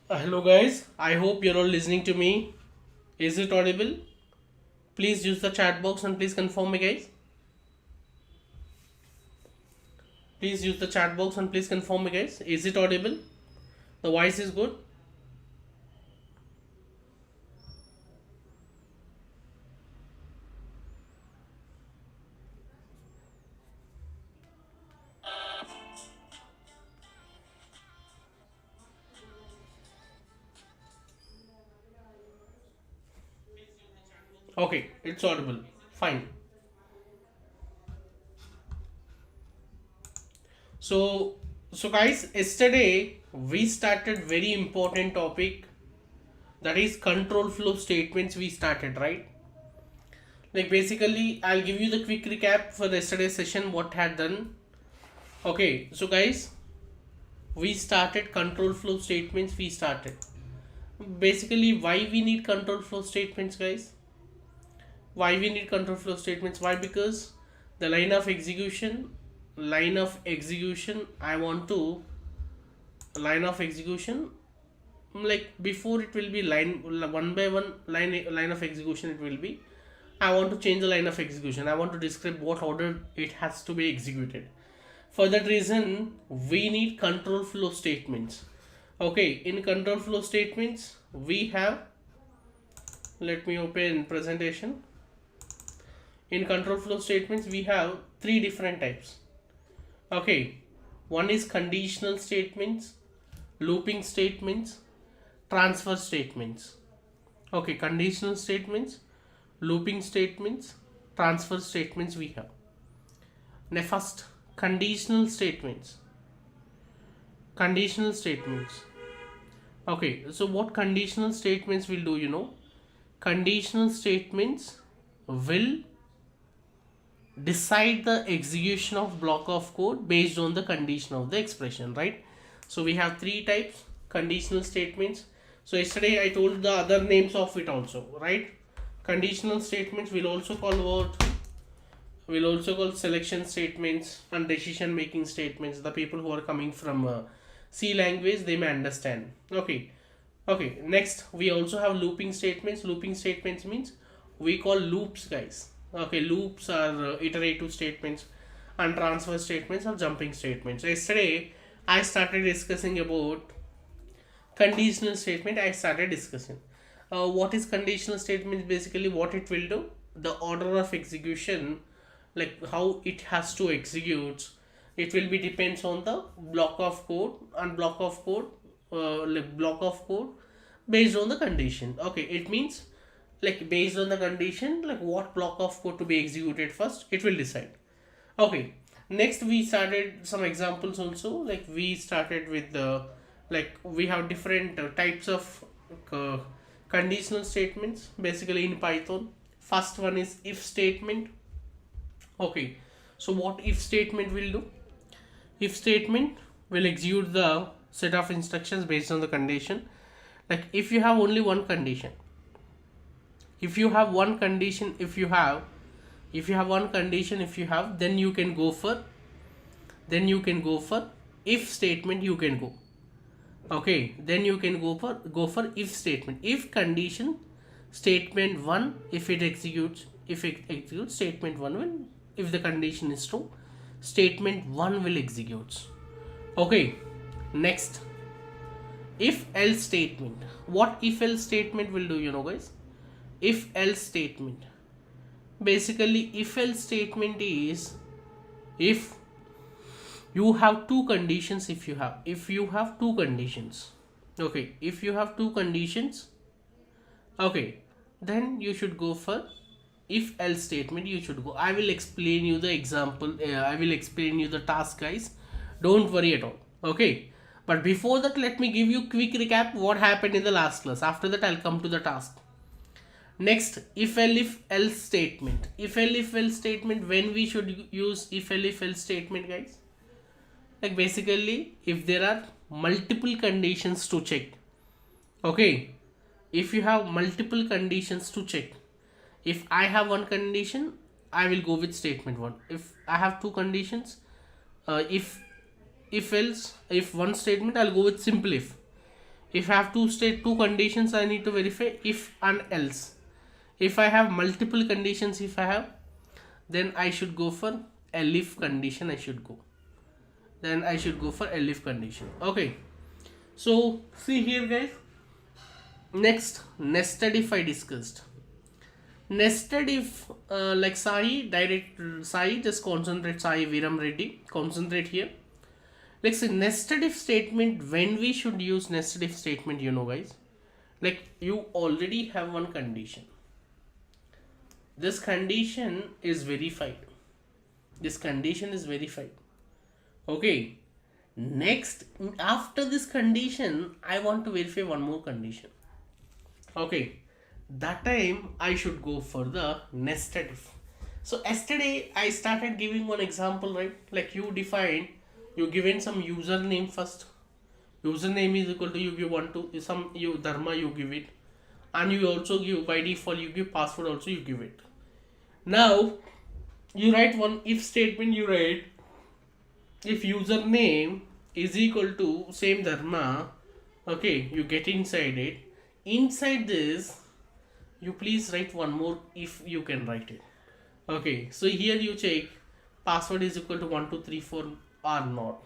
Hello guys, I hope you're all listening to me. Is it audible? Please use the chat box and please confirm me guys. Please use the chat box and please confirm me guys. Is it audible? The voice is good. Okay, it's audible. Fine. So so guys, yesterday we started very important topic, that is control flow statements we started, right? Like basically I'll give you the quick recap for the yesterday's session what had done. Okay, so guys, we started control flow statements. We started basically why we need control flow statements, guys. Why we need control flow statements? Why? Because the line of execution I want to line of execution, like before it will be line one by one line of execution it will be. I want to change the line of execution. I want to describe what order it has to be executed. For that reason we need control flow statements. Okay, in control flow statements we have, let me open presentation. In control flow statements we have three different types. Okay, one is conditional statements, looping statements, transfer statements. Okay, conditional statements, looping statements, transfer statements we have. Now first, conditional statements. Conditional statements. Okay, so what conditional statements will do, conditional statements will decide the execution of block of code based on the condition of the expression, right? So we have three types conditional statements. So yesterday I told the other names of it also, right? Conditional statements will also call selection statements and decision making statements. The people who are coming from C language, they may understand. Okay, next we also have looping statements. Looping statements means we call loops, guys. Okay, loops are iterative statements, and transfer statements are jumping statements. Yesterday I started discussing about conditional statement. I started discussing what is conditional statement. Basically what it will do, the order of execution, like how it has to execute, it will be depends on the block of code, and block of code based on the condition. Okay, it means like based on the condition, like what block of code to be executed first, it will decide. Okay, next we started some examples also. Like we started with the, like we have different types of uh, conditional statements basically in Python. First one is if statement. Okay, so what if statement will do? If statement will execute the set of instructions based on the condition. Like if you have only one condition, if you have one condition, if you have one condition, if you have, then you can go for if statement. You can go, okay, then you can go for if statement. If condition statement 1, if it executes statement 1 will, if the condition is true, statement 1 will execute. Okay, next, if else statement. What if else statement will do, guys? If else statement, basically if else statement is, if you have two conditions. If you have two conditions, okay, if you have two conditions, okay, then you should go for if else statement. You should go, I will explain you the example, I will explain you the task, guys, don't worry at all. Okay, but before that let me give you quick recap what happened in the last class. After that I'll come to the task. Next, if else statement. If else statement, when we should use if else statement, guys? Like basically if there are multiple conditions to check. Okay, if you have multiple conditions to check, if I have one condition, I will go with statement 1. If I have two conditions, if else, if one statement, I'll go with simple if. If I have two conditions, I need to verify if and else. If I have multiple conditions, if I have, then I should go for elif condition. Then I should go for elif condition. Okay. So see here, guys. Next, nested if I discussed. Nested if, like Sai, just concentrate. Sai Viram Reddy, concentrate here. Like say nested if statement, when we should use nested if statement, guys. Like you already have one condition. This condition is verified. Okay. Next, after this condition, I want to verify one more condition. Okay. That time I should go for the nested if. So yesterday I started giving one example, right? Like you given some username first. Username is equal to, you give some dharma, you give it, and you also give, by default you give password also, you give it. Now you write one if statement. You write if username is equal to same dharma. Okay, you get inside it. Inside this, you please write one more if you can write it. Okay, so here you check password is equal to 1234 or not.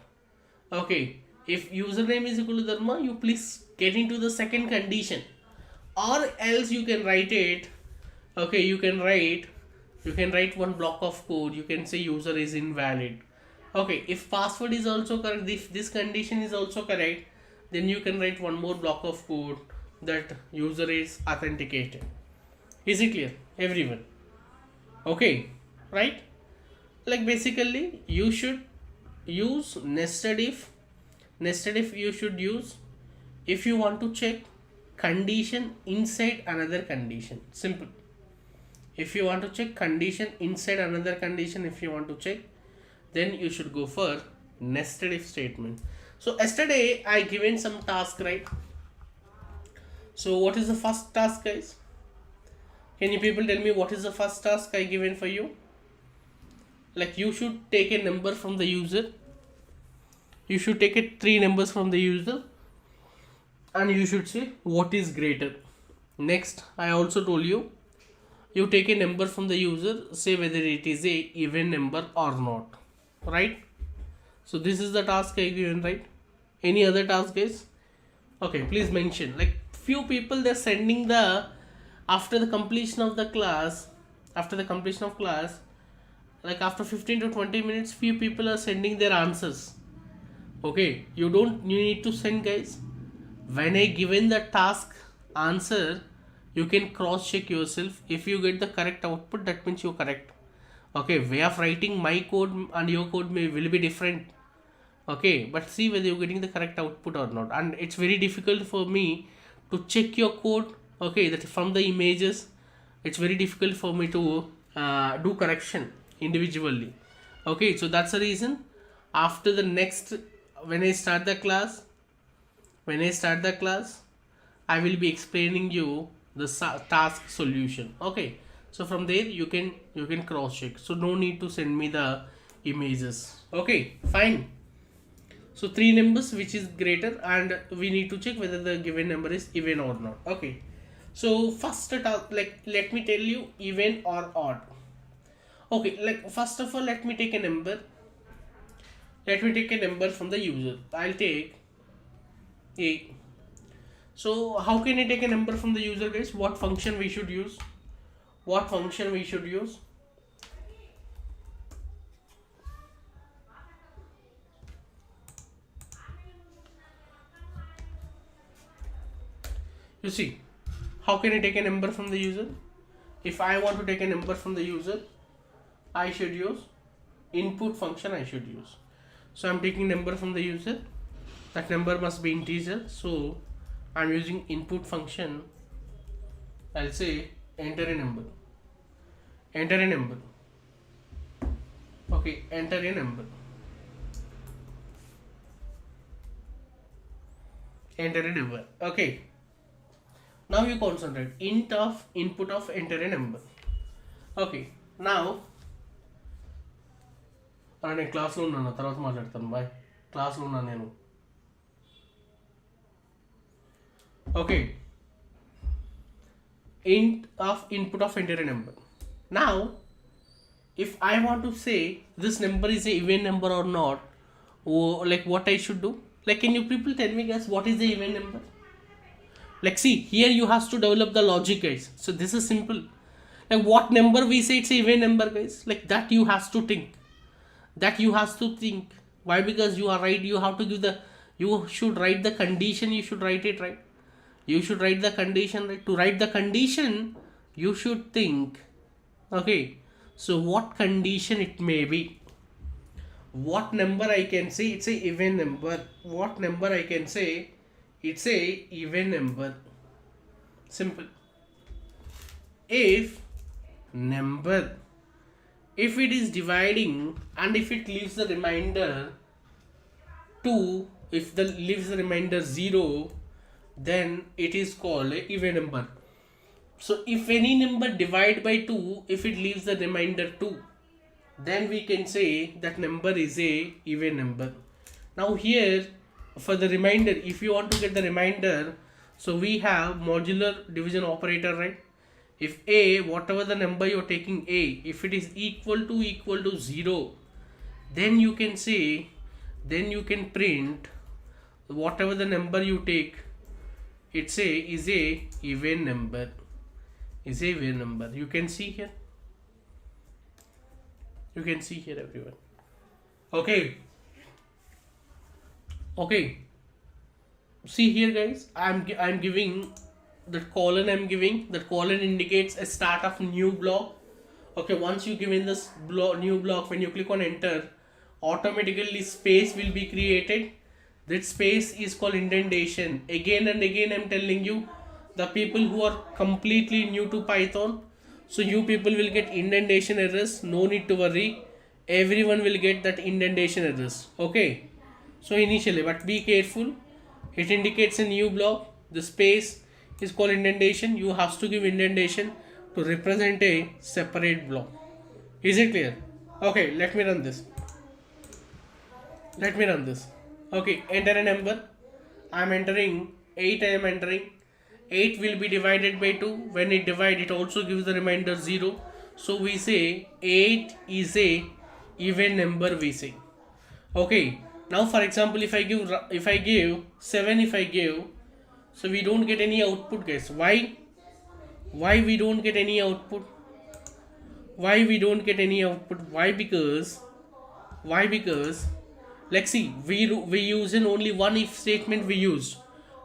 Okay, if username is equal to dharma, you please get into the second condition, or else you can write it. Okay, you can write one block of code. You can say user is invalid. Okay, if password is also correct, if this condition is also correct, then you can write one more block of code that user is authenticated. Is it clear, everyone? Okay, right? Like basically you should use nested if. Nested if you should use if you want to check condition inside another condition. Simple. If you want to check condition inside another condition, then you should go for nested if statement. So yesterday I given some task, right? So what is the first task, guys? Can you people tell me what is the first task I given for you? Like you should take a number from the user. You should take 3 numbers from the user, and you should say what is greater. Next, I also told you take a number from the user, say whether it is a even number or not, right? So this is the task I given, right? Any other task, guys? Okay, please mention. Like few people, they're sending the after the completion of class, like after 15 to 20 minutes, few people are sending their answers. Okay, you need to send, guys. When I given the task answer, you can cross check yourself. If you get the correct output, that means you're correct. Okay, way of writing my code and your code will be different. Okay, but see whether you're getting the correct output or not. And it's very difficult for me to check your code. Okay, that from the images, it's very difficult for me to do correction individually. Okay, so that's the reason after the next, when I start the class, I will be explaining you the task solution. Okay, so from there you can cross check. So no need to send me the images. Okay, fine. So 3 numbers which is greater, and we need to check whether the given number is even or not. Okay, so first task, like let me tell you even or odd. Okay, like first of all, let me take a number from the user. I'll take a. So how can I take a number from the user, guys? What function we should use? You see, how can I take a number from the user? If I want to take a number from the user, I should use input function. So I'm taking number from the user. That number must be integer. So I'm using input function. I'll say enter a number. Okay, enter a number. Okay. Now you concentrate. Int of input of enter a number. Okay. Now నేను క్లాస్లో ఉన్నాను, తర్వాత మాట్లాడతాను. Bye. క్లాస్లో ఉన్నాను నేను. Okay, int of input of integer number. Now if I want to say this number is a even number or not, like what I should do, like can you people tell me guys what is the even number? Like see here you have to develop the logic guys, so this is simple. Like what number we say it's a even number guys, like that you have to think, why? Because you are right, you have to give the, you should write the condition, you should write it right, you should write the condition right. To write the condition you should think. Okay, so what condition it may be, what number I can say it's a even number, what number I can say it's a even number. Simple. If number, if it is dividing and if it leaves the remainder 2, if the leaves the remainder 0, then it is called a even number. So if any number divide by 2, if it leaves the remainder 2, then we can say that number is a even number. Now here for the remainder, if you want to get the remainder, so we have modular division operator, right? If a, whatever the number you're taking a, if it is equal to 0, then you can say, then you can print whatever the number you take, it's a is a even number, is a even number. You can see here, you can see here everyone. Okay, okay, see here guys, I'm giving that colon, I'm giving that colon indicates a start of new block. Okay, once you give in this new block, when you click on enter, automatically space will be created. That space is called indentation. Again and again I'm telling you, the people who are completely new to Python, so you people will get indentation errors, no need to worry, everyone will get that indentation errors. Okay, so initially, but be careful, it indicates a new block, the space is called indentation, you have to give indentation to represent a separate block. Is it clear? Okay, let me run this. Okay, enter a number. I am entering 8, I am entering 8 will be divided by 2. When it divides, it also gives the remainder 0. So we say 8 is a even number, we say. Okay, now for example, if I give 7, if I give, so we don't get any output guys. Why we don't get any output? Why? Because like see, we use in only one if statement we used,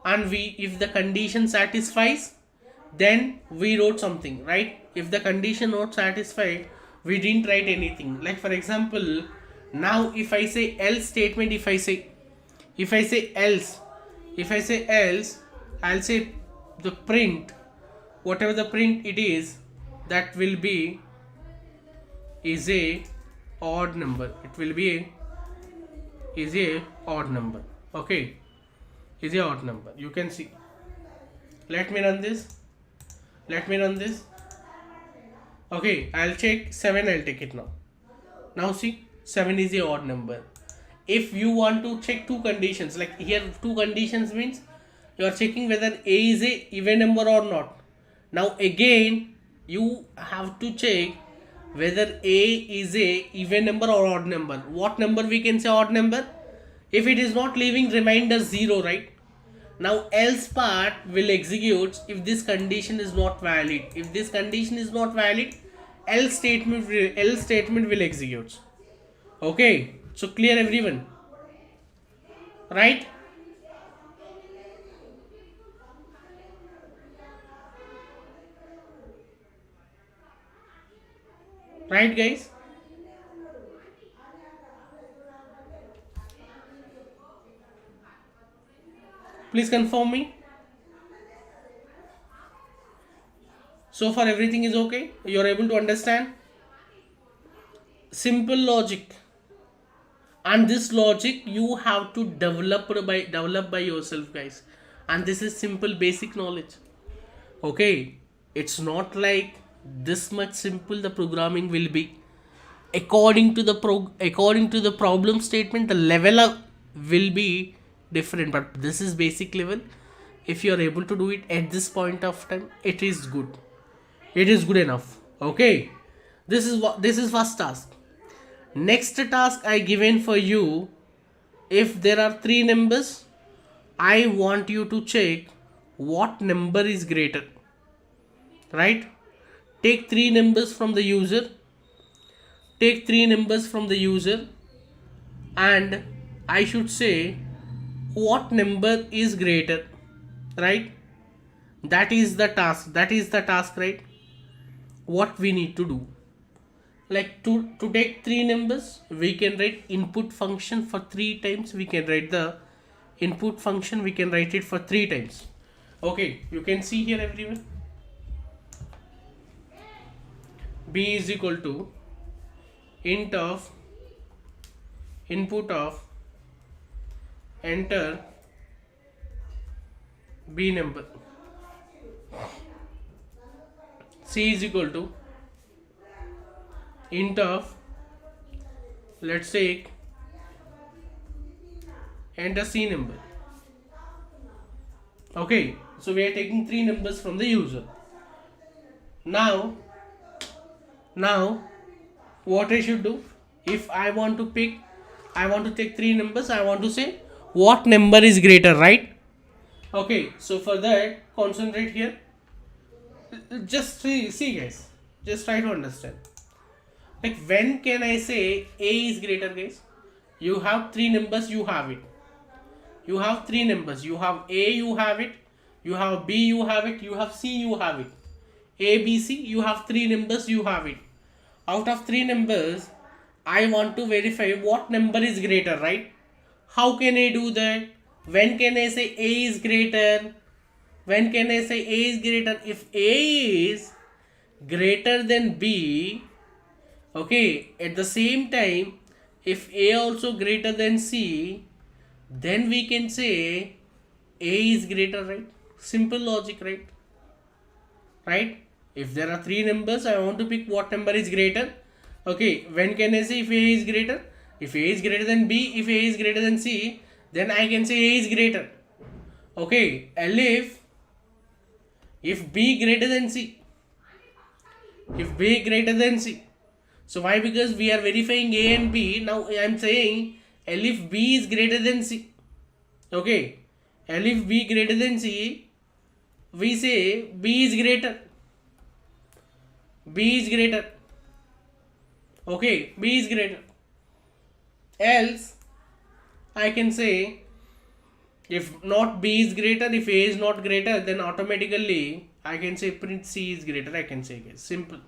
and if the condition satisfies, then we wrote something, right? If the condition not satisfied, we didn't write anything. Like for example, now if I say else statement, if I say else, I'll say the print, whatever the print it is, that will be is a odd number. It will be is a odd number. Okay, is a odd number. You can see. Let me run this. Okay, I'll check 7. I'll take it now. Now see, 7 is a odd number. If you want to check two conditions, like here two conditions means you are checking whether a is a even number or not. Now again you have to check whether a is a even number or odd number. What number we can say odd number? If it is not leaving remainder 0, right? Now else part will execute if this condition is not valid. If this condition is not valid, else statement will execute. Okay, so clear everyone, right? Right guys? Please confirm me. So far everything is okay? You are able to understand? Simple logic. And this logic you have to develop by yourself guys. And this is simple basic knowledge. Okay, it's not like this much simple the programming will be. According to the problem statement, the level up will be different, but this is basic level. if you are able to do it at this point of time, it is good. It is good enough. Okay, this is first task. Next task I given for you, if there are three numbers, I want you to check what number is greater, right? Take three numbers from the user, take three numbers from the user, and I should say what number is greater, right? That is the task, right? What we need to do, like to take three numbers, we can write input function for three times. We can write the input function, we can write it for three times. Okay, you can see here everyone, b is equal to int of input of enter b number, c is equal to int of, let's say, enter c number. Okay, so we are taking three numbers from the user. Now what I should do, if I want to take three numbers, I want to say what number is greater, right? Okay, so for that, concentrate here. Just see guys, just try to understand. Like, when can I say a is greater, guys? You have three numbers, you have it. You have three numbers, you have a, you have it, you have b, you have it, you have c, you have it. A, B, C, you have three numbers, you have it. Out of three numbers, I want to verify what number is greater, right? How can I do that? When can I say A is greater? When can I say A is greater? If A is greater than B, okay, at the same time, if A also greater than C, then we can say A is greater, right? Simple logic, right? Right? If there are three numbers, I want to pick what number is greater. Okay, when can I say if A is greater? If A is greater than B, if A is greater than C, then I can say A is greater. Okay, and if B greater than C, if B greater than C. So why? Because we are verifying A and B. Now I am saying if B is greater than C. Okay, if B greater than C, we say B is greater. B is greater. Okay, B is greater. Else, I can say if not B is greater, if A is not greater, then automatically I can say print C is greater. I can say, guys, simple.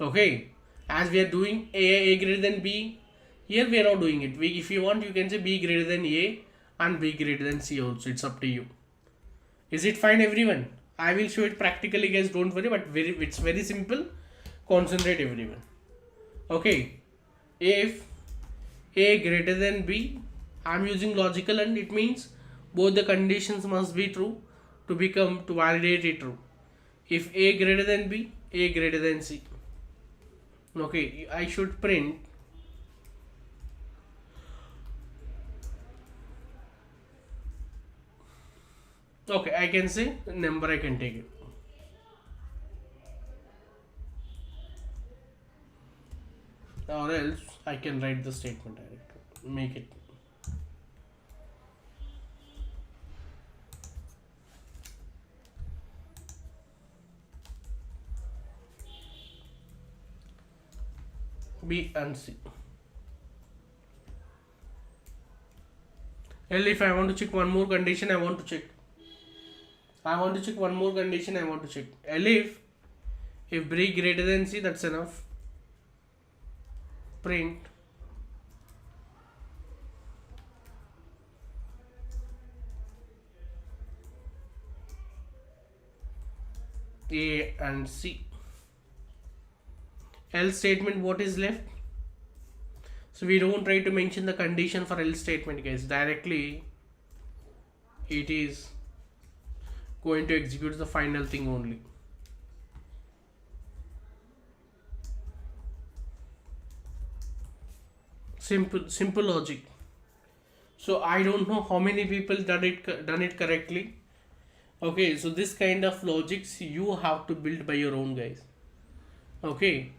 Okay, as we are doing A greater than B, here we are not doing it. If you want, you can say B greater than A and B greater than C also. It's up to you. Is it fine, everyone? I will show it practically, guys, don't worry, but it's very simple. Concentrate, everyone. Okay, if A greater than B, I am using logical and it means both the conditions must be true to validate it true. If A greater than B, A greater than C. Okay, I should print okay, I can say number, I can take it. Or else I can write the statement directly. Make it. B and C. L, if I want to check one more condition, I want to check. One more condition, I want to check. L, if B greater than C, that's enough. Print A and C. Else statement, what is left? So we don't try to mention the condition for else statement, guys. Directly it is going to execute the final thing only. Simple logic. So I don't know how many people done it correctly. Okay, so this kind of logics you have to build by your own, guys. Okay.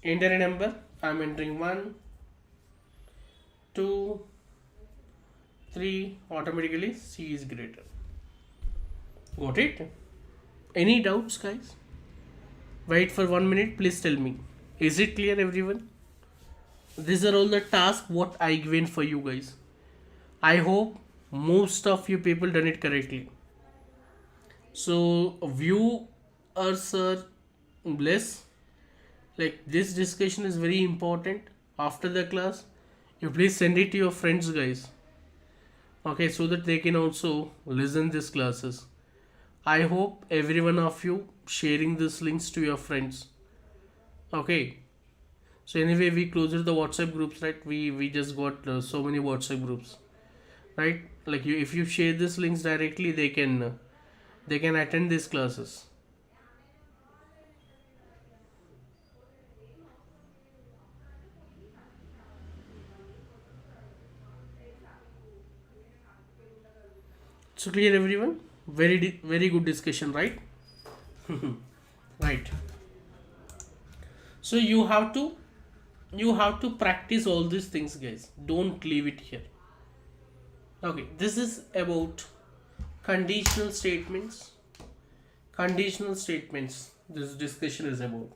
Enter a number. I'm entering 1, 2, 3. Automatically C is greater. Got it? Any doubts, guys? Wait for 1 minute. Please tell me. Is it clear, everyone? These are all the tasks what I given for you guys. I hope most of you people done it correctly. So viewers are blessed. Like this discussion is very important. After the class, you please send it to your friends, guys. Okay, so that they can also listen these classes. I hope every one of you sharing these links to your friends. Okay. So anyway, we closed the WhatsApp groups, right? We just got so many WhatsApp groups, right? Like you, if you share these links directly, they can attend these classes. So clear, everyone? Very good discussion, right? Right. So you have to practice all these things, guys. Don't leave it here. Okay, this is about conditional statements. Conditional statements. This discussion is about.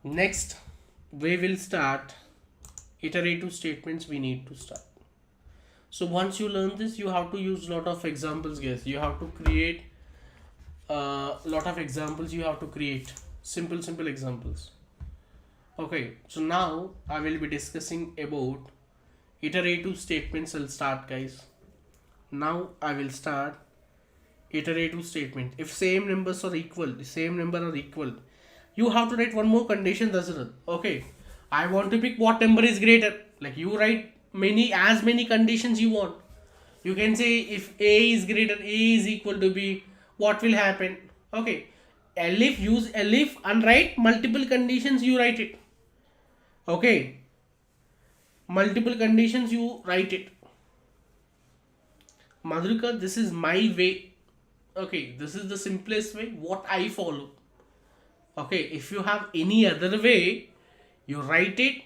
Next, we will start iterative statements. We need to start. So once you learn this, you have to use lot of examples, guys. You have to create a lot of examples. You have to create simple examples. Okay, so now I will be discussing about iterative statements. I'll start, guys. Now I will start iterative statement. If same numbers are equal, the same number are equal, you have to write one more condition. That's it. Okay, I want to pick what number is greater. Like you write as many conditions you want. You can say if A is greater, A is equal to B, what will happen? Okay, elif, use elif and write multiple conditions. You write it. Okay, multiple conditions you write it. Madhurika, this is my way. Okay, this is the simplest way what I follow. Okay, if you have any other way, you write it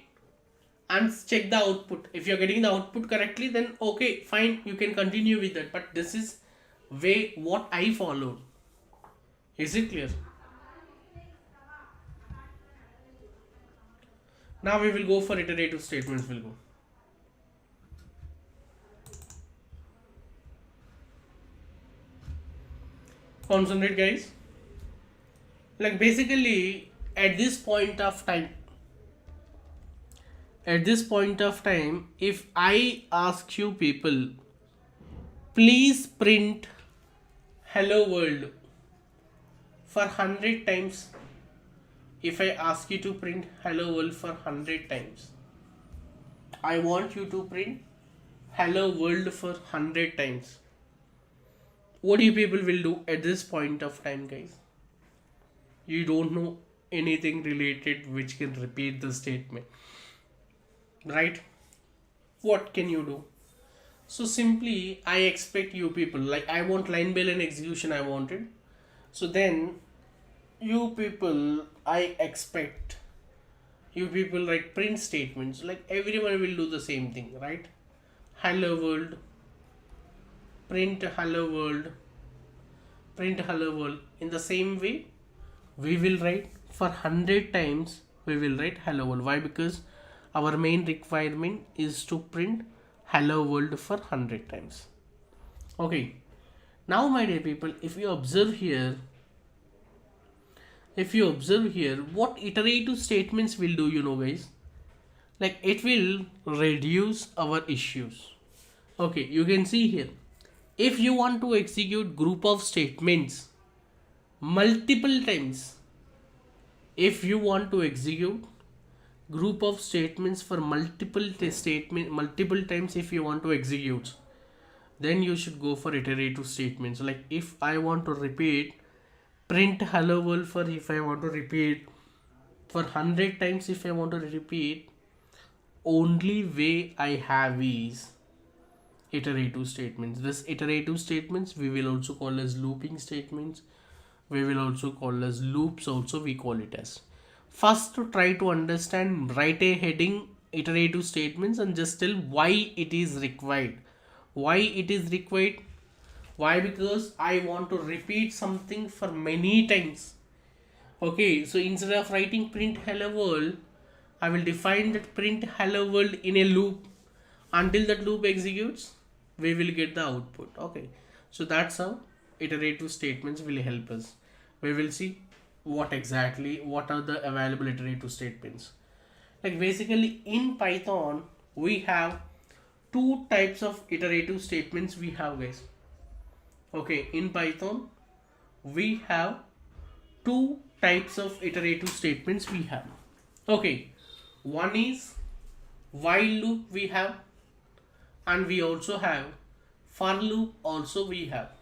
and check the output. If you're getting the output correctly, then okay, fine, you can continue with that. But this is way what I followed. Is it clear? Now we will go for iterative statements. We'll go. Concentrate, guys. Like basically at this point of time, if I ask you people, please print hello world for 100 times. If I ask you to print hello world for 100 times, I want you to print hello world for 100 times. What you people will do at this point of time, guys? You don't know anything related which can repeat the statement, right? What can you do? So simply I expect you people, like I want line by line execution, I wanted. So then you people, I expect you people write print statements. Like everyone will do the same thing, right? Hello world, print hello world, print hello world. In the same way, we will write for 100 times, we will write hello world. Why? Because our main requirement is to print hello world for 100 times. Okay, now my dear people, if you observe here, what iterative statements will do, guys, like it will reduce our issues. Okay, you can see here, if you want to execute group of statements multiple times, if you want to execute group of statements for multiple times, if you want to execute, then you should go for iterative statements. Like if I want to repeat print hello world for, if I want to repeat for 100 times if I want to repeat, only way I have is iterative statements. This iterative statements we will also call as looping statements. We will also call as loops also we call it as. First to try to understand, write a heading iterative statements and just tell why it is required. Why it is required? Why? Because I want to repeat something for many times. Okay, so instead of writing print hello world, I will define that print hello world in a loop. Until that loop executes, we will get the output. Okay, so that's how iterative statements will help us. We will see what are the available iterative statements. Like basically in Python, we have two types of iterative statements we have, guys. Okay, in Python, we have two types of iterative statements we have. Okay, one is while loop we have, and we also have for loop also we have.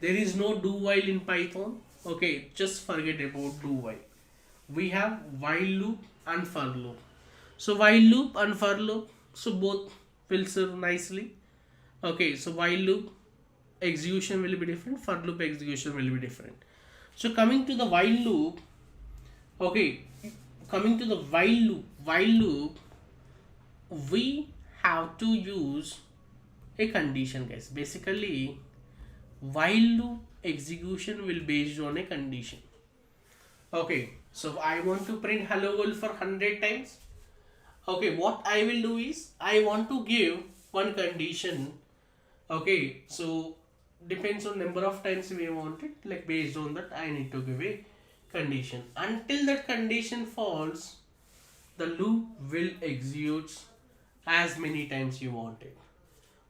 There is no do while in Python. Okay, just forget about do while. We have while loop and for loop. So while loop and for loop, so both will serve nicely. Okay, so while loop execution will be different, for loop execution will be different. So coming to the while loop, okay, coming to the while loop, we have to use a condition, guys. Basically, while loop execution will based on a condition. Okay, so I want to print hello world for 100 times. Okay, what I will do is I want to give one condition. Okay, so depends on number of times we want it. Like based on that, I need to give a condition. Until that condition falls, the loop will execute as many times you want it.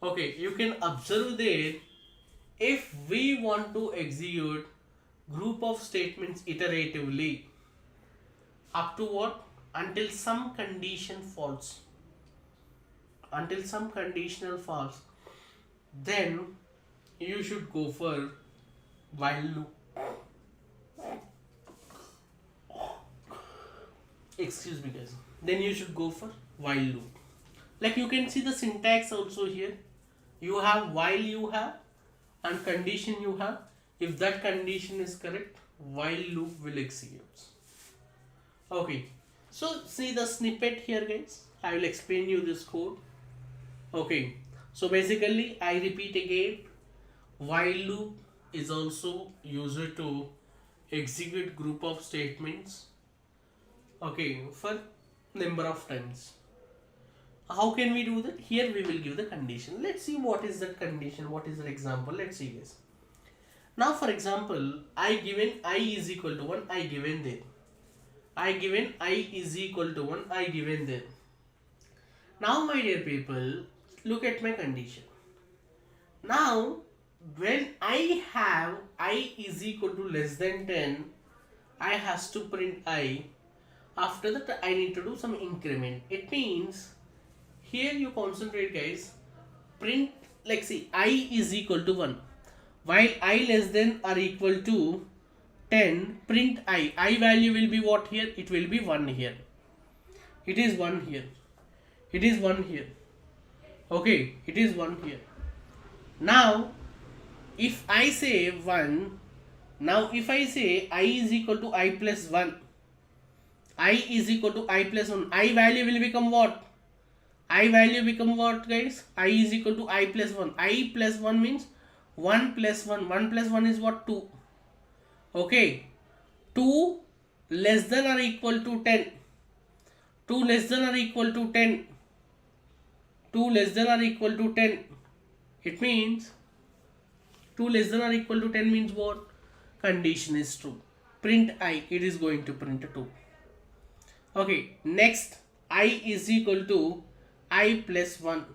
Okay, you can observe there, if we want to execute group of statements iteratively up to what? Until some condition falls. Until some conditional falls, then you should go for while loop. Excuse me, guys. Then you should go for while loop. Like you can see the syntax also here. You have while you have and condition you have. If that condition is correct, while loop will execute. Okay. So see the snippet here, guys. I will explain you this code. Okay. So basically, I repeat again. While loop is also used to execute group of statements. Okay, for number of times. How can we do that? Here we will give the condition. Let's see what is that condition. What is the example? Let's see this. Now for example, I given I is equal to 1, I given there. I given I is equal to 1, I given there. Now my dear people, look at my condition. Now when I have I is equal to less than 10, I has to print I. After that I need to do some increment. It means here you concentrate, guys. Print, like see, I is equal to 1. While I less than or equal to 10, print I. I value will be what here? It will be 1 here. It is 1 here. It is 1 here. Okay, it is 1 here. Now, if I say 1, now if I say I is equal to I plus 1, I is equal to I plus 1, I value will become what? I value become what, guys? I is equal to I plus 1. I plus 1 means 1 plus 1. 1 plus 1 is what? 2. Okay. 2 less than or equal to 10. 2 less than or equal to 10. 2 less than or equal to 10. It means 2 less than or equal to 10 means what? Condition is true. Print I. It is going to print 2. Okay. Next, I is equal to I plus 1.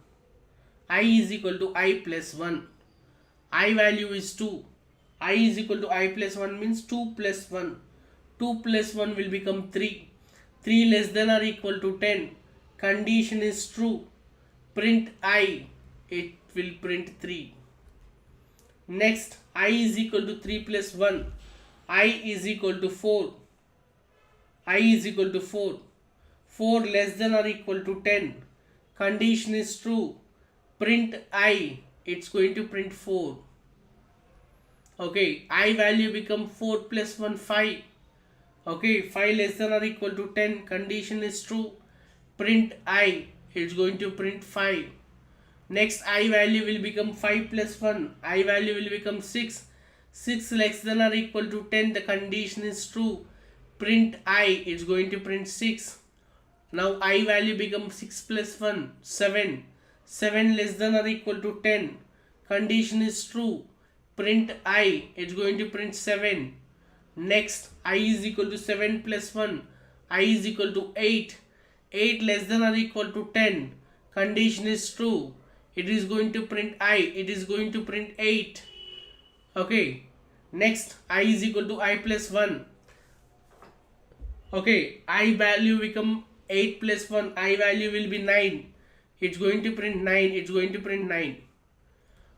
I is equal to I plus 1. I value is 2. I is equal to I plus 1 means 2 plus 1. 2 plus 1 will become 3. 3 less than or equal to 10. Condition is true. Print I. It will print 3. Next, I is equal to 3 plus 1. I is equal to 4. I is equal to 4. 4 less than or equal to 10. Condition is true. Print I. It's going to print 4. Okay, I value become 4 plus 1, 5. Okay, 5 less than or equal to 10. Condition is true. Print I. It's going to print 5. Next, I value will become 5 plus 1. I value will become 6. 6 less than or equal to 10. The condition is true. Print I. It's going to print 6. Now I value becomes 6 plus 1. 7. 7 less than or equal to 10. Condition is true. Print I. It's going to print 7. Next, I is equal to 7 plus 1. I is equal to 8. 8 less than or equal to 10. Condition is true. It is going to print I. It is going to print 8. Okay. Next, I is equal to I plus 1. Okay. I value become 8 plus 1. I value will be 9. It's going to print 9. It's going to print 9.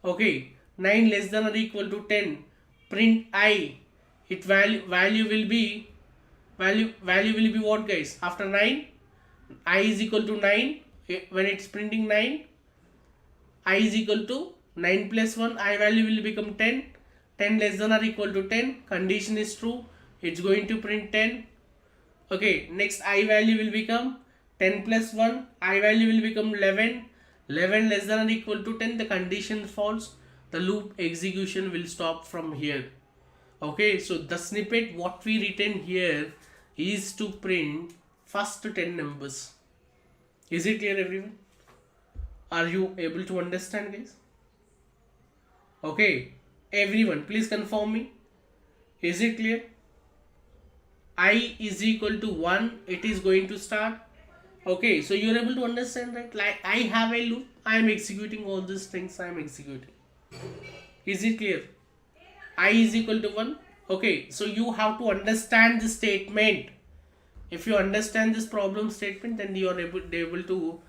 Okay. 9 less than or equal to 10. Print I. It value will be what, guys? After 9, I is equal to 9. When it's printing 9, I is equal to 9 plus 1. I value will become 10. 10 less than or equal to 10. Condition is true. It's going to print 10. Okay. Next, I value will become 10 plus 1. I value will become 11. 11 less than or equal to 10. The condition is false. The loop execution will stop from here. Okay, so the snippet what we written here is to print first 10 numbers. Is it clear, everyone? Are you able to understand, guys? Okay, everyone, please confirm me. Is it clear? I is equal to 1. It is going to start. Okay, so you are able to understand, right? Like I have a loop. I am executing all these things. I am executing. Is it clear? I is equal to 1. Okay, so you have to understand the statement. If you understand this problem statement, then you are able to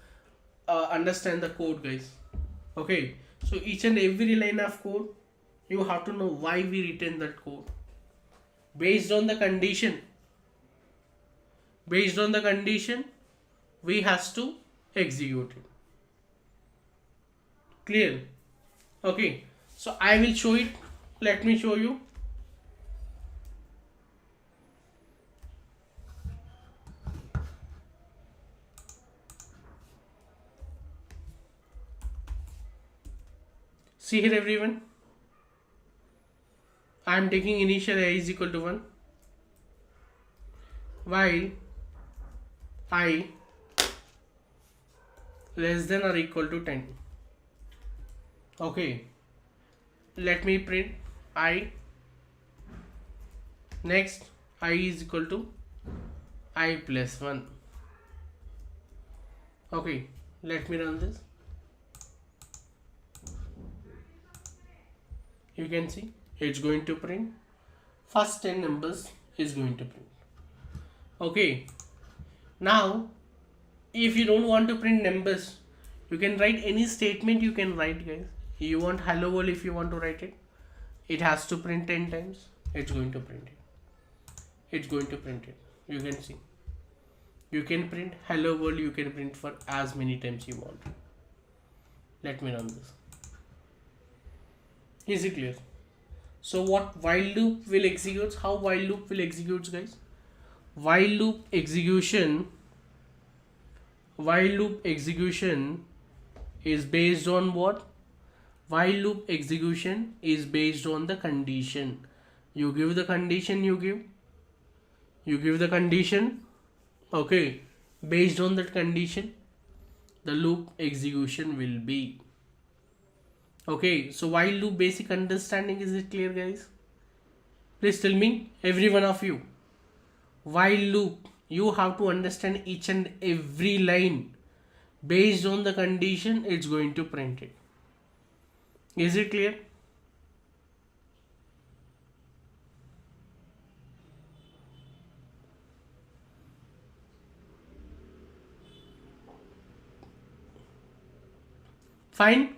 understand the code, guys. Okay, so each and every line of code, you have to know why we written that code. Based on the condition, we has to execute it. Clear? Okay, so I will show it. Let me show you. See here, everyone. I am taking initial I is equal to 1 while I less than or equal to 10. Okay, let me print I. Next, I is equal to I plus 1. Okay, let me run this. You can see it's going to print first 10 numbers is going to print. Okay, now if you don't want to print numbers, you can write any statement. You can write, guys. You want hello world, if you want to write it, it has to print 10 times. It's going to print it. It's going to print it. You can see. You can print hello world. You can print for as many times you want. Let me run this. Is it clear? So what while loop will execute? How while loop will execute, guys? While loop execution is based on what? While loop execution is based on the condition. You give the condition, you give the condition. Okay, based on that condition, the loop execution will be. Okay, so while loop basic understanding, is it clear, guys? Please tell me, every one of you. While loop, you have to understand each and every line. Based on the condition, it's going to print it. Is it clear? Fine.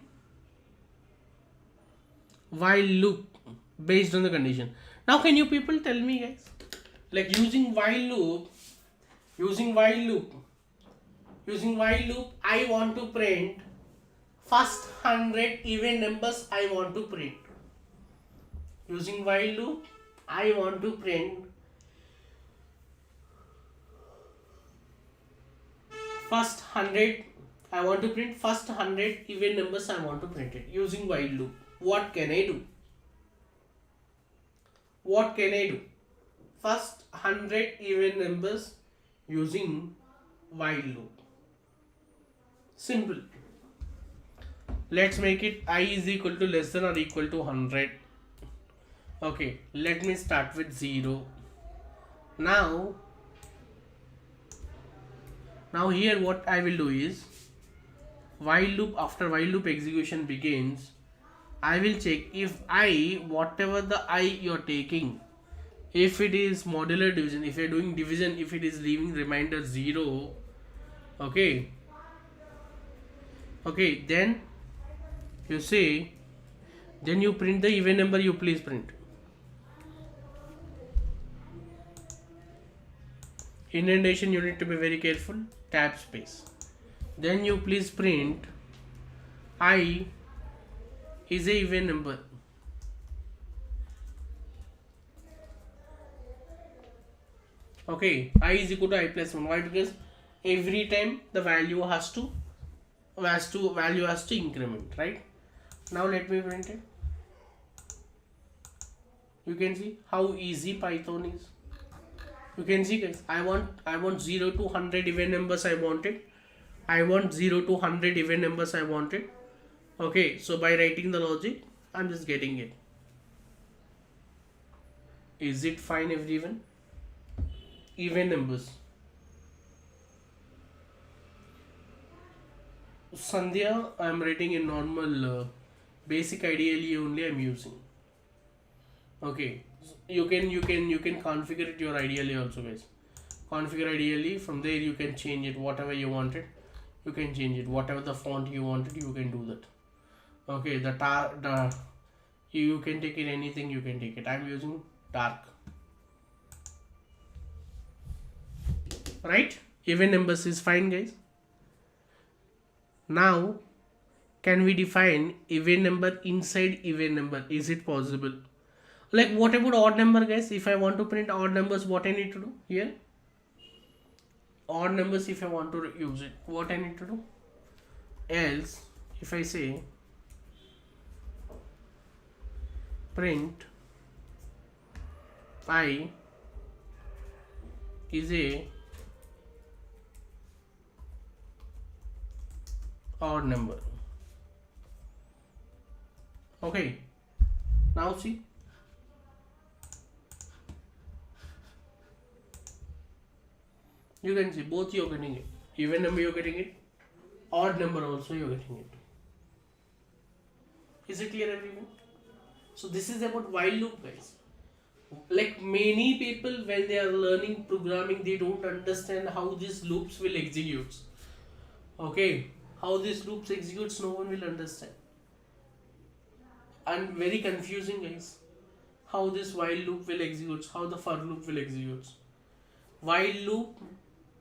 While loop based on the condition. Now can you people tell me, guys, like using while loop, Using while loop, I want to print first 100 even numbers. I want to print. Using while loop, I want to print first 100. I want to print first 100 even numbers. I want to print it using while loop. What can I do? First 100 even numbers using while loop. Simple. Let's make it I is equal to less than or equal to 100. Okay, let me start with 0. Now here what I will do is, while loop, after while loop execution begins, I will check if I, whatever the I you're taking, if it is modular division, if you're doing division, if it is leaving remainder 0, okay, then you say, then you print the even number, you please print. Indentation you need to be very careful, tab space. Then you please print I is a even number. Okay, I is equal to I plus 1. Why? Because every time the value has to increment, right? Now let me print it. You can see how easy Python is. You can see, guys, I want 0 to 100 even numbers. I want 0 to 100 even numbers. I want it. Okay, so by writing the logic, I'm just getting it. Is it fine, everyone? Even numbers. Sandhya, I'm writing in normal basic ideally only I'm using. Okay, you can configure it your ideally also, guys. Configure ideally, from there you can change it whatever you wanted. You can change it whatever the font you wanted, you can do that. Okay, you can take it anything, you can take it. I'm using dark. Right? Even numbers is fine, guys. Now can we define even number inside even number? Is it possible? Like, what about odd number, guys? If I want to print odd numbers, what I need to do here? Odd numbers, if I want to use it, what I need to do? Else, if I say print I is a odd number. Okay, now see, you can see both you're getting it. Even number you're getting it, odd number also you're getting it. Is it clear, everyone? So this is about while loop, guys. Like, many people when they are learning programming, they don't understand how these loops will execute. Okay, how these loops executes, no one will understand. And very confusing, guys. How this while loop will execute, how the for loop will execute. While loop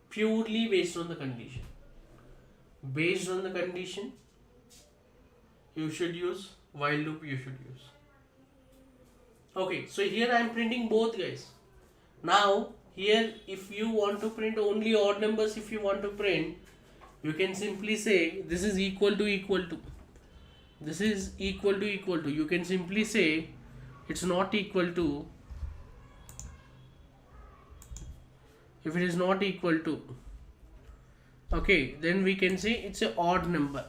purely based on the condition. Based on the condition, you should use while loop. You should use. Okay, so here I am printing both, guys. Now here, if you want to print only odd numbers, if you want to print, you can simply say this is equal to. This is equal to. You can simply say it's not equal to. If it is not equal to, okay, then we can say it's an odd number.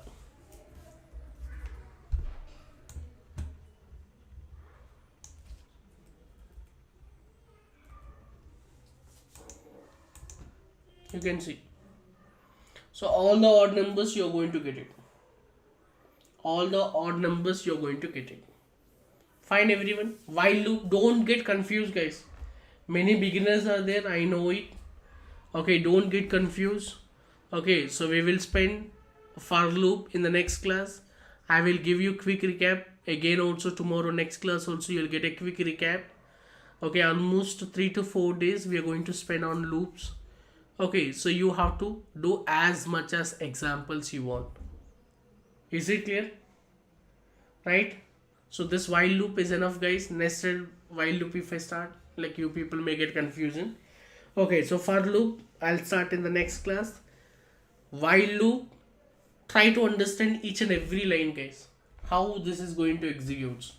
You can see. So all the odd numbers you're going to get it. All the odd numbers you're going to get it. Fine, everyone. While loop, don't get confused, guys. Many beginners are there, I know it. Okay, don't get confused. Okay, so we will spend for loop in the next class. I will give you quick recap again also tomorrow. Next class also you'll get a quick recap. Okay, almost 3 to 4 days we are going to spend on loops. Okay, so you have to do as much as examples you want. Is it clear? Right? So this while loop is enough, guys. Nested while loop, if I start, like, you people may get confusion. Okay, so for loop, I'll start in the next class. While loop, try to understand each and every line, guys, how this is going to execute.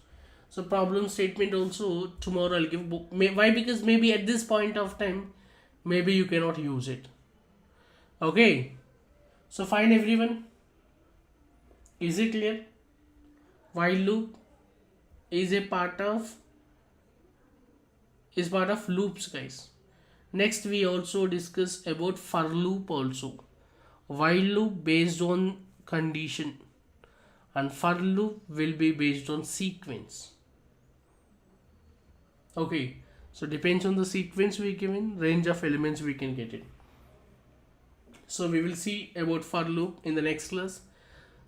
So problem statement also tomorrow I'll give book. Why? Because maybe at this point of time, maybe you cannot use it. Okay, so fine everyone. Is it clear? While loop is part of loops, guys. Next we also discuss about for loop also. While loop based on condition, and for loop will be based on sequence. Okay, so depends on the sequence we given, range of elements we can get it. So we will see about for loop in the next class.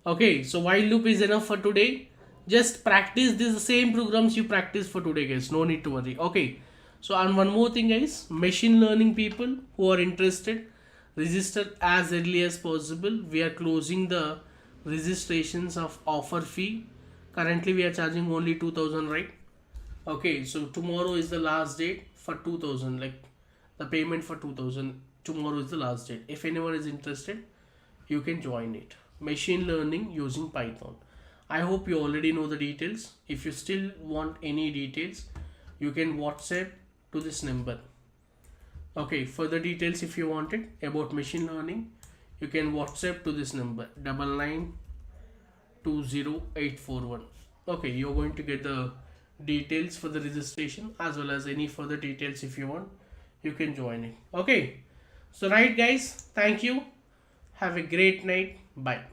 Okay, so while loop is enough for today. Just practice these same programs you practice for today, guys. No need to worry. Okay, so and one more thing, guys, machine learning people who are interested, register as early as possible. We are closing the registrations of offer fee. Currently we are charging only 2000, right? Okay, so tomorrow is the last date for 2000, like the payment for 2000. Tomorrow is the last date. If anyone is interested, you can join it. Machine learning using Python. I hope you already know the details. If you still want any details, you can WhatsApp to this number. Okay, further details if you want it about machine learning, you can WhatsApp to this number 9920841. Okay, you're going to get the details for the registration as well as any further details. If you want, you can join it. Okay, so right, guys, thank you. Have a great night. Bye.